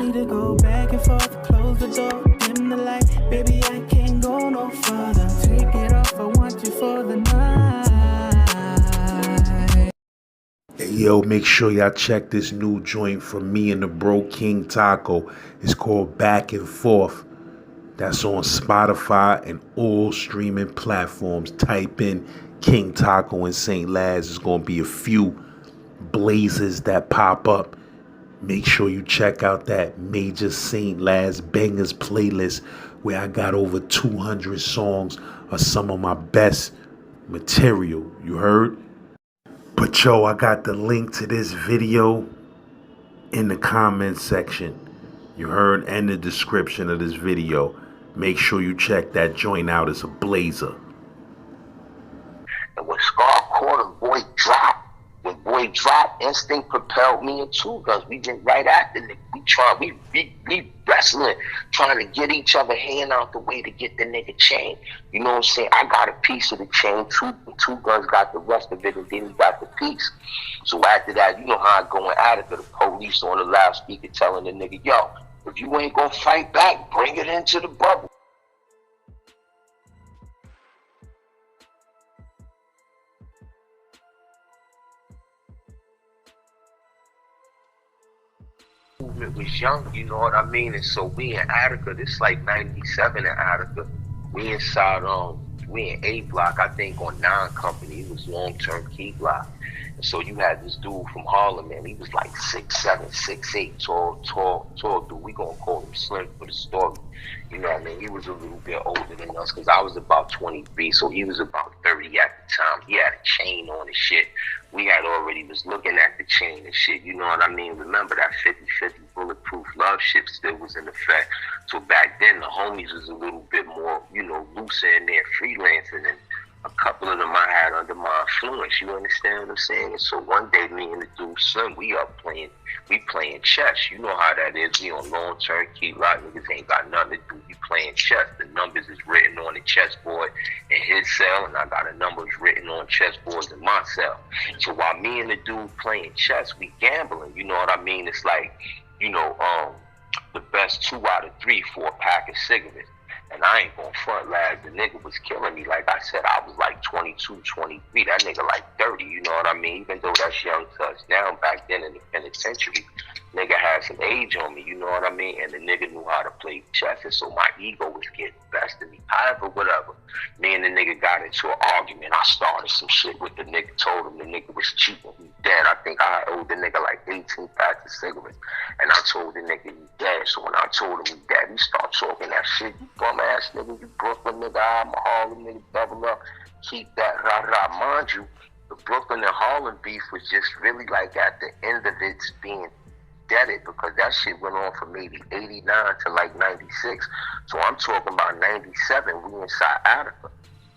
need to go back and forth, close the door, dim the light. Baby, I can't go no further. Take it off, I want you for the night. Hey, yo, make sure y'all check this new joint from me and the bro King Taco. It's called Back and Forth. That's on Spotify and all streaming platforms. Type in King Taco and St. Laz. There's going to be a few blazers that pop up. Make sure you check out that Major St. Laz Bangers playlist where I got over 200 songs of some of my best material. You heard? But yo, I got the link to this video in the comment section. You heard? And the description of this video. Make sure you check that joint out. It's a blazer. And when Scar caught him, boy dropped. When boy dropped, instinct propelled me and Two Guns. We went right after nigga. We wrestling, trying to get each other hand out the way to get the nigga chain. You know what I'm saying? I got a piece of the chain. Two Guns got the rest of it, and then he got the piece. So after that, you know how I go in Attica, the police on the loudspeaker telling the nigga, yo, if you ain't gonna fight back, bring it into the bubble. Movement was young, you know what I mean? And so we in Attica, this like 97 in Attica. We inside, we in A block, I think on 9 Company. It was long-term key block. And so you had this dude from Harlem, man. He was like 6'7", 6'8", tall dude. We gonna call him Slim for the story. You know what I mean? He was a little bit older than us because I was about 23, so he was about 30 at the time. He had a chain on and shit. We had already was looking at the chain and shit. You know what I mean? Remember that 50-50 bulletproof love shit still was in effect. So back then, the homies was a little bit more, you know, looser in there, freelancing, and a couple of them I had under my influence. You understand what I'm saying? And so one day, me and the dude Slim, we playing chess. You know how that is. We on long-term key lock. Niggas ain't got nothing to do. We playing chess. The numbers is written on the chessboard in his cell, and I got the numbers written on chessboards in my cell. So while me and the dude playing chess, we gambling. You know what I mean? It's like, you know, the best 2 out of 3 for a pack of cigarettes. And I ain't gonna front, lad. The nigga was killing me. Like I said, I was like 22, 23. That nigga like 30, you know what I mean? Even though that's young to us now, back then in the penitentiary, nigga had some age on me, you know what I mean? And the nigga knew how to play chess, and so my ego was getting the best of me. However, whatever. Me and the nigga got into an argument. I started some shit with the nigga, told him the nigga was cheating. He dead. I think I owed the nigga like 18 packs of cigarettes. And I told the nigga he dead. So when I told him he dead, he started talking that shit. You bum ass nigga, you Brooklyn nigga, I'm a Harlem nigga, double up. Keep that rah-rah. Mind you, the Brooklyn and Harlem beef was just really like at the end of it being deaded, because that shit went on from maybe 89 to like 96. So I'm talking about 97, we inside Attica.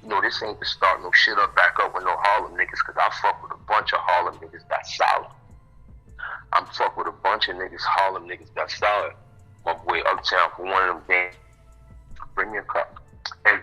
You know, this ain't to start no shit up back up with no Harlem niggas, because I fuck with a bunch of Harlem niggas that's solid. I'm fuck with a bunch of niggas, Harlem niggas that's solid. My boy Uptown for one of them games. Bring me a cup. And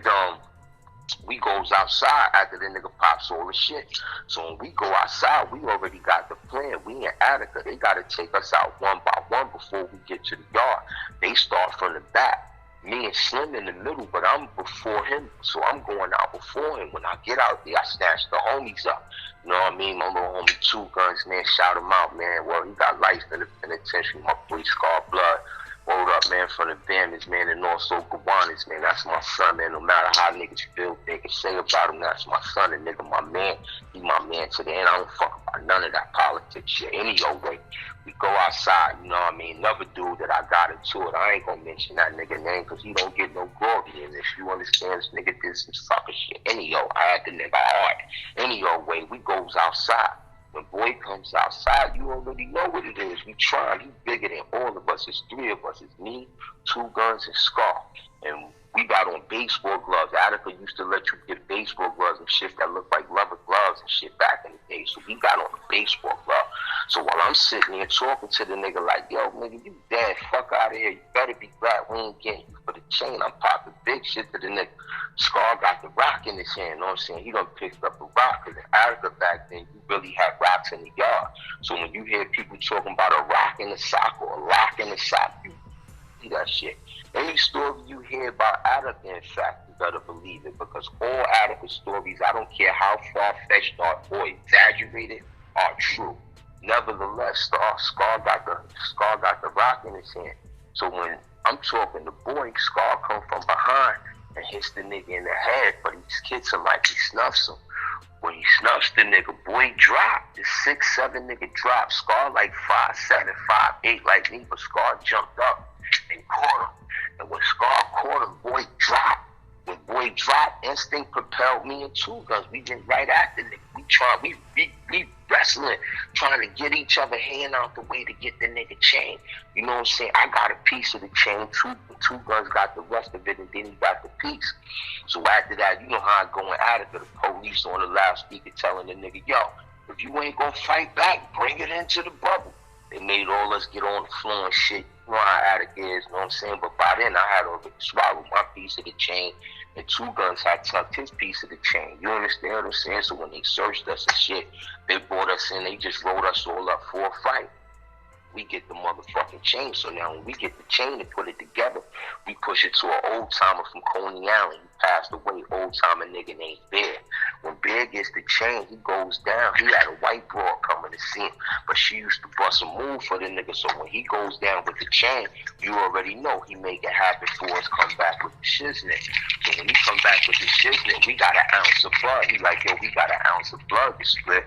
we goes outside after the nigga pops all the shit. So when we go outside, we already got the plan. We in Attica. They got to take us out one by one before we get to the yard. They start from the back. Me and Slim in the middle, but I'm before him. So I'm going out before him. When I get out there, I snatch the homies up. You know what I mean? My little homie 2 Guns, man, shout him out, man. Well, he got life in the penitentiary. My boy Scar Blood. Word up, man, from the Bandits, man, and also Gawanis, man. That's my son, man. No matter how niggas feel, they can say about him, that's my son. And nigga, my man, he my man to the end. I don't fuck about none of that politics shit. Any old way. We go outside, you know what I mean? Another dude that I got into it, I ain't gonna mention that nigga name because he don't get no glory in this. You understand? This nigga did some sucker shit. Any old, I had the nigga hard. Any old way, we goes outside. When boy comes outside, you already know what it is. We trying. He bigger than all of us. It's 3 of us. It's me, 2 Guns, and Scar. And we got on baseball gloves. Attica used to let you get baseball gloves and shit that looked like rubber gloves and shit back in the day. So we got on a baseball glove. So while I'm sitting here talking to the nigga like, yo, nigga, you dead. Fuck out of here. You better be glad we ain't getting you for the chain. I'm popping big shit to the nigga. Scar got the rock in his hand, you know what I'm saying? He done picked up a rock, because in Attica back then, you really had rocks in the yard. So when you hear people talking about a rock in the sock or a lock in the sock, you believe that shit. Any story you hear about Attica, in fact, you better believe it, because all Attica stories, I don't care how far-fetched or exaggerated, are true. Nevertheless, Scar got the rock in his hand. So when I'm talking, the boy Scar come from behind and hits the nigga in the head, but he's kissing like he snuffs him. When he snuffs the nigga, boy dropped. The 6'7" nigga dropped. Scar like 5'7", 5'8" like me, but Scar jumped up and caught him. And when Scar caught him, boy dropped. When boy dropped, instinct propelled me and Two Guns. We went right after nigga. We wrestling, trying to get each other hand out the way to get the nigga chain. You know what I'm saying? I got a piece of the chain. Two Guns got the rest of it, and then he got the piece. So after that, you know how I go in Attica, the police on the loudspeaker telling the nigga, yo, if you ain't gonna fight back, bring it into the bubble. They made all us get on the floor and shit. You know how Attica is, you know what I'm saying? But by then, I had already swallowed my piece of the chain, and Two Guns had tucked his piece of the chain. You understand what I'm saying? So when they searched us and shit, they brought us in, they just wrote us all up for a fight. We get the motherfucking chain. So now when we get the chain and put it together, we push it to an old timer from Coney Island. He passed away, old timer nigga named Bear. When Bear gets the chain, he goes down. He had a white broad coming to see him, but she used to bust a move for the nigga. So when he goes down with the chain, you already know he make it happen for us, come back with the shiznit. So when he come back with the shiznit, we got an ounce of blood. He like, yo, we got an ounce of blood to split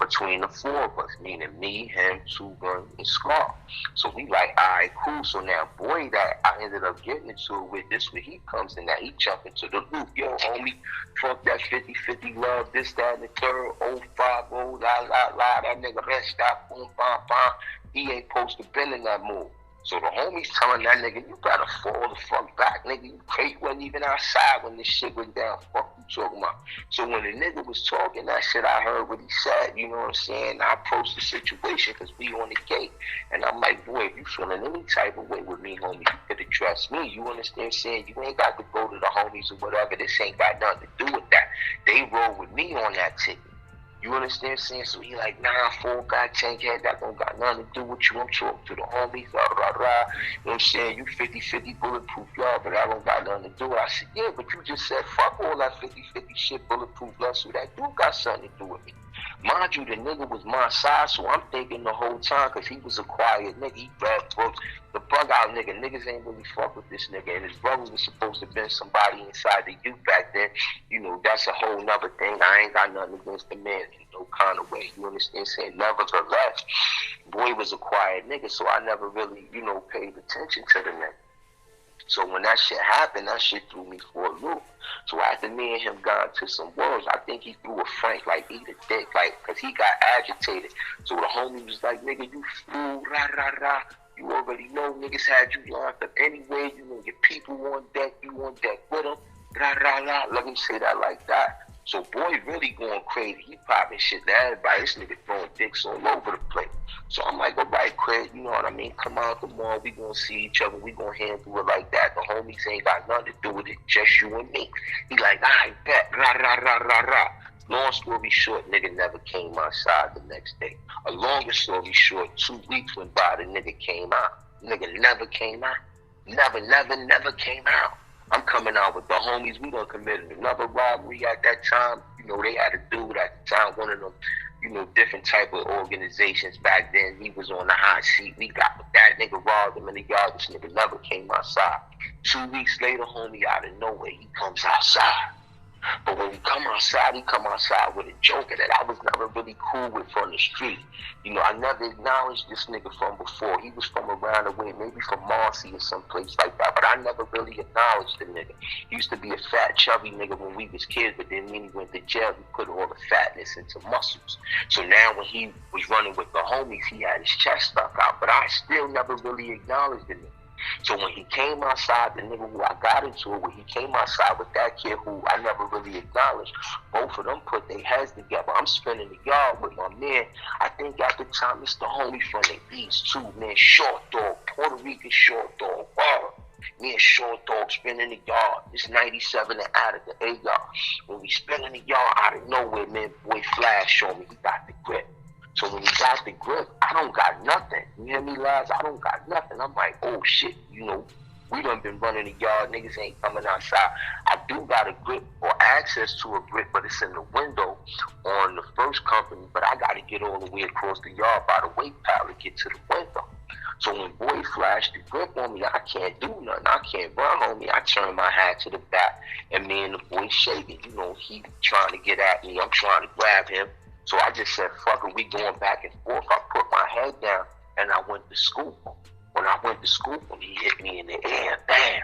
between the four of us, meaning me, him, Two Guns, and Scar. So we like, all right, cool. So now, boy, that I ended up getting into it with, this where he comes in, that he jump into the loop. Yo, homie, fuck that 50-50 love, this, that, and the third, 050, la, that nigga, man, stop, boom, bam, bam. He ain't supposed to been in that move. So the homie's telling that nigga, you gotta fall the fuck back, nigga. You crazy, wasn't even outside when this shit went down. Fuck you talking about? So when the nigga was talking that shit, I heard what he said, you know what I'm saying? I approached the situation because we on the gate. And I'm like, boy, if you feeling any type of way with me, homie, you could address me. You understand saying? You ain't got to go to the homies or whatever. This ain't got nothing to do with that. They roll with me on that ticket. You understand saying? So he like, nah, fall back, change head, that don't got nothing to do with you. I'm talking to the homies, rah, rah, rah. You know what I'm saying? You 50-50 bulletproof love, but I don't got nothing to do. I said, yeah, but you just said, fuck all that 50-50 shit, bulletproof love, so that do got something to do with me. Mind you, the nigga was my size, so I'm thinking the whole time, because he was a quiet nigga, he read books, the bug out nigga, niggas ain't really fuck with this nigga, and his brother was supposed to have been somebody inside the youth back then. You know, that's a whole nother thing. I ain't got nothing against the man in no kind of way, you understand saying? Nevertheless, boy was a quiet nigga, so I never really, you know, paid attention to the nigga. So when that shit happened, that shit threw me for a loop. So after me and him got into some words, I think he threw a Frank, like, eat a dick, like, because he got agitated. So the homie was like, nigga, you fool, rah, rah, rah. You already know niggas had you locked up anyway. You know, your people on deck, you on deck with them, rah, rah, rah. Let me say that like that. So boy really going crazy. He popping shit to everybody. This nigga throwing dicks all over the place. So I'm like, all right, Craig, you know what I mean? Come out tomorrow. We gonna see each other. We gonna handle it like that. The homies ain't got nothing to do with it. Just you and me. He like, I bet. Rah, rah, rah, rah, rah. Long story short, nigga never came outside the next day. A longer story short, 2 weeks went by, the nigga came out. Nigga never came out. Never came out. I'm coming out with the homies. We done committed another robbery at that time. You know, they had a dude at the time, one of them, you know, different type of organizations back then. He was on the hot seat. We got that nigga robbed him in the yard. This nigga never came outside. 2 weeks later, homie, out of nowhere, he comes outside. But when he come outside with a joker that I was never really cool with from the street. You know, I never acknowledged this nigga from before. He was from around the way, maybe from Marcy or someplace like that, but I never really acknowledged the nigga. He used to be a fat, chubby nigga when we was kids, but then when he went to jail, he put all the fatness into muscles. So now when he was running with the homies, he had his chest stuck out, but I still never really acknowledged the nigga. So when he came outside, the nigga who I got into it with, he came outside with that kid who I never really acknowledged. Both of them put their heads together. I'm spinning the yard with my man. I think at the time it's the homie from the East too, man. Short Dog, Puerto Rican Short Dog. Wow. Me and Short Dog spinning the yard. It's 97 and Attica. Hey, y'all. When we spinning the yard out of nowhere, man, boy Flash on me. He got the grip. So when he got the grip, I don't got nothing. You hear me, lads? I don't got nothing. I'm like, oh shit, you know, We done been running the yard. Niggas ain't coming outside. I do got a grip or access to a grip, but it's in the window on the first company. But I got to get all the way across the yard by the weight pile to get to the window. So when boy flashed the grip on me, I can't do nothing. I can't run, homie. I turn my hat to the back, and me and the boy shaking. You know, he trying to get at me. I'm trying to grab him. So I just said, fuck it, we going back and forth. I put my head down, and I went to scoop him. When I went to scoop him, he hit me in the air. Bam.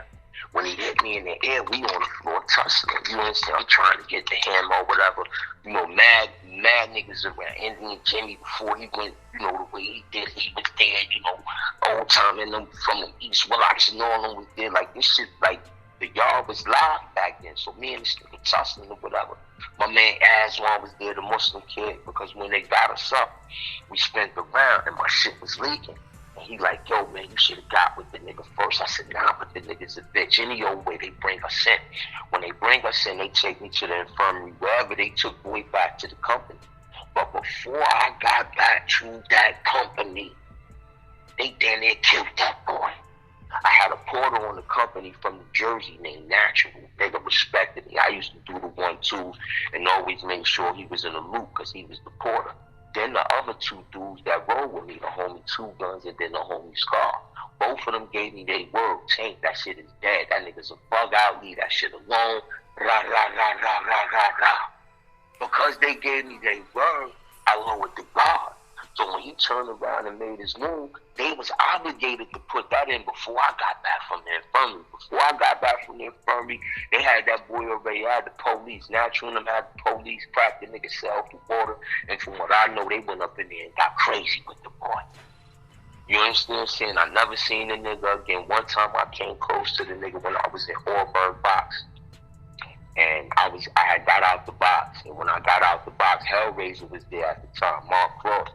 When he hit me in the air, we on the floor tussling. You understand? I'm trying to get the hammer or whatever. You know, mad niggas around. Indian Jimmy, before he went, you know, the way he did, he was there, you know, old time in them from the East Willocks and all them was there. Like, this shit, like, the yard was live back then. So me and this nigga tussling or whatever. My man Aswan was there, the Muslim kid, because when they got us up, we spent the round and my shit was leaking. And he like, yo, man, you should have got with the nigga first. I said, nah, but the nigga's a bitch. Any old way they bring us in. When they bring us in, they take me to the infirmary, wherever they took boy back to the company. But before I got back to that company, they damn near killed that boy. I had a porter on the company from New Jersey named Natural. Nigga respected me. I used to do the 1-2 and always make sure he was in the loop because he was the porter. Then the other two dudes that rolled with me, the homie Two Guns and then the homie Scar, both of them gave me their word. Tank, that shit is dead. That nigga's a bug out. Leave that shit alone. Rah, rah, rah, rah, rah, rah, rah. Because they gave me their word, I lowered the guard. So when he turned around and made his move, they was obligated to put that in before I got back from the infirmary. Before I got back from the infirmary, they had that boy already had the police. Natural and them had the police, cracked the nigga cell through water. And from what I know, they went up in there and got crazy with the boy. You understand what I'm saying? I never seen the nigga again. One time I came close to the nigga when I was in Auburn box. And I had got out the box. And when I got out the box, Hellraiser was there at the time, Mark Cross.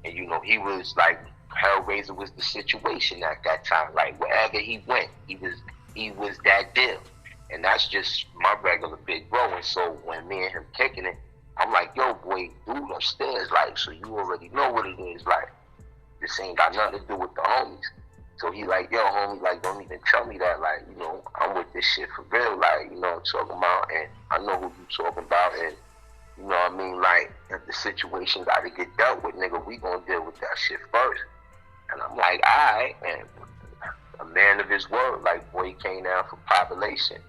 And, you know, he was like, Hellraiser was the situation at that time. Like, wherever he went, he was that deal. And that's just my regular big bro. And so when me and him kicking it, I'm like, yo, boy, dude upstairs, like, so you already know what it is. Like, this ain't got nothing to do with the homies. So he like, yo, homie, like, don't even tell me that. Like, you know, I'm with this shit for real. Like, you know what I'm talking about. And I know who you talking about. And, you know what I mean? Like, if the situation got to get dealt with, nigga, we gonna deal with that shit first. And I'm like, all right. And a man of his word, like, boy, he came down for population.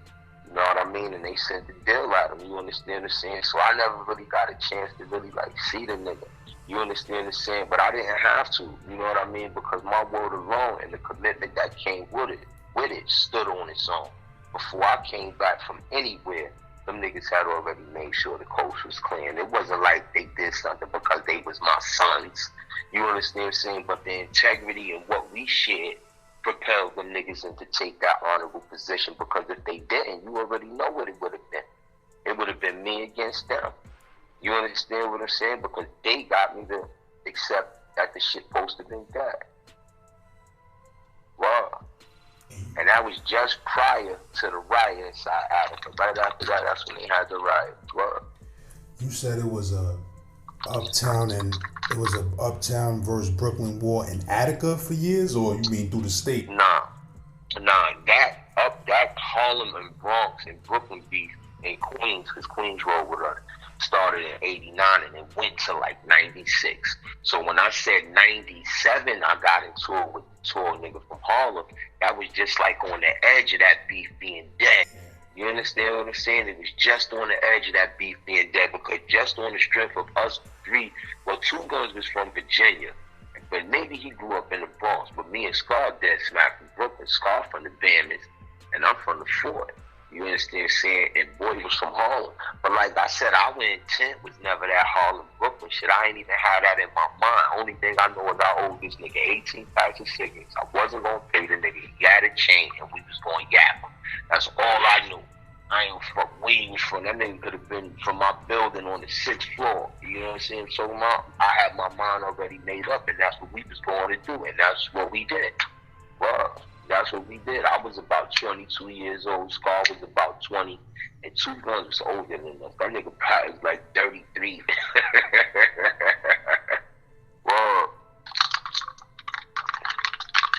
You know what I mean? And they sent the deal at him. You understand what I'm saying? So I never really got a chance to really, like, see the nigga. You understand what I'm saying? But I didn't have to. You know what I mean? Because my word alone and the commitment that came with it stood on its own. Before I came back from anywhere, them niggas had already made sure the coast was clean. It wasn't like they did something because they was my sons. You understand what I'm saying? But the integrity and what we shared propelled them niggas into take that honorable position, because if they didn't, you already know what it would have been. It would have been me against them. You understand what I'm saying? Because they got me to accept that the shit supposed to be dead. Wow. And that was just prior to the riot inside Attica. Right after that, that's when they had the riot. Wow. You said it was a uptown versus Brooklyn war in Attica for years, or you mean through the state? Nah, that Harlem and Bronx and Brooklyn beef in Queens, because Queens rolled with us, started in 89 and it went to like 96. So when I said 97, I got into it with the tall nigga from Harlem. That was just like on the edge of that beef being dead. You understand what I'm saying? It was just on the edge of that beef being dead, because just on the strength of us three, well, Two Guns was from Virginia, but maybe he grew up in the Bronx. But me and Scar dead smack from Brooklyn. Scar from the Bammers, and I'm from the Fort. You understand what I'm saying? And boy was from Harlem. But like I said, our intent was never that Harlem, Brooklyn shit. I ain't even had that in my mind. Only thing I know is I owed this nigga 18 packs of cigarettes. I wasn't going to pay the nigga. He had a chain and we was going to yap him. That's all I knew. I ain't fuck where he was from. That nigga could have been from my building on the 6th floor. You know what I'm saying? So I had my mind already made up, and that's what we was going to do, and that's what we did. Well, that's what we did. I was about 22 years old. Scar was about 20. And Two Guns was older than us. That nigga probably was like 33.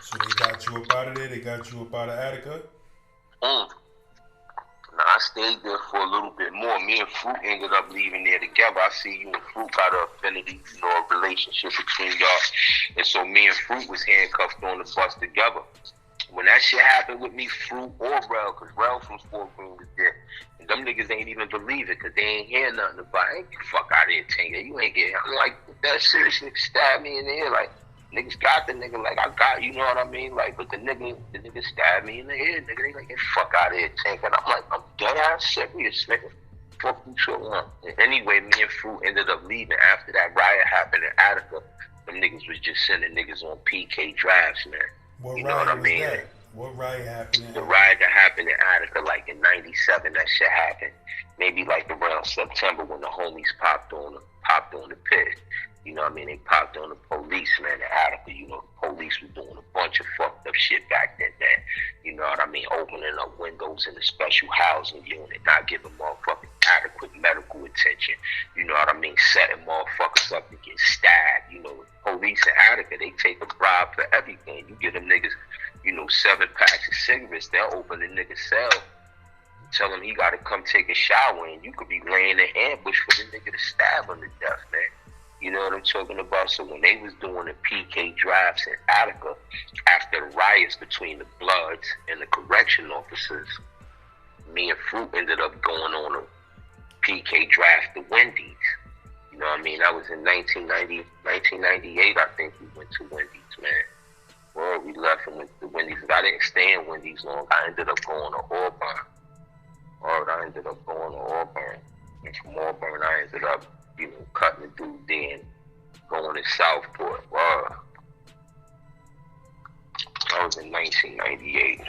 So they got you up out of there? They got you up out of Attica? Now, I stayed there for a little bit more. Me and Fruit ended up leaving there together. I see you and Fruit got an affinity, you know, a relationship between y'all. And so me and Fruit was handcuffed on the bus together. When that shit happened with me, Fruit or Rel, because Rel from Fort Greene was there, and them niggas ain't even believe it, because they ain't hear nothing about it. Ain't get the fuck out of here, Tinker. You ain't get, I'm like, that serious nigga stabbed me in the head. Like, niggas got the nigga, like, I got, you know what I mean? Like, but the nigga stabbed me in the head, nigga. They like, get the fuck out of here, Tinker. And I'm like, I'm dead ass serious, nigga. Fuck you, so anyway, me and Fruit ended up leaving after that riot happened in Attica. Them niggas was just sending niggas on PK drives, man. What you know riot what I was mean? that? What riot happened? The riot that happened in Attica, like in '97, that shit happened. Maybe like around September when the homies popped on the pit. You know what I mean? They popped on the police, man, in Attica. You know, the police was doing a bunch of fucked up shit back then, man. You know what I mean? Opening up windows in the special housing unit, not giving motherfuckers adequate medical attention. You know what I mean? Setting motherfuckers up to get stabbed. You know, police in Attica, they take a bribe for everything. You get them niggas, you know, 7 packs of cigarettes, they'll open the nigga's cell, tell him he gotta come take a shower, and you could be laying in ambush for the nigga to stab him to death, man. You know what I'm talking about? So when they was doing the PK drives in Attica, after the riots between the Bloods and the correction officers, me and Fruit ended up going on a PK drive to Wendy's. You know what I mean? That was in 1998, I think we went to Wendy's, man. Well, we left and went to Wendy's. I didn't stay in Wendy's long. I ended up going to Auburn. And from Auburn, I ended up, you know, cutting the dude then, going to Southport. That was in 1998.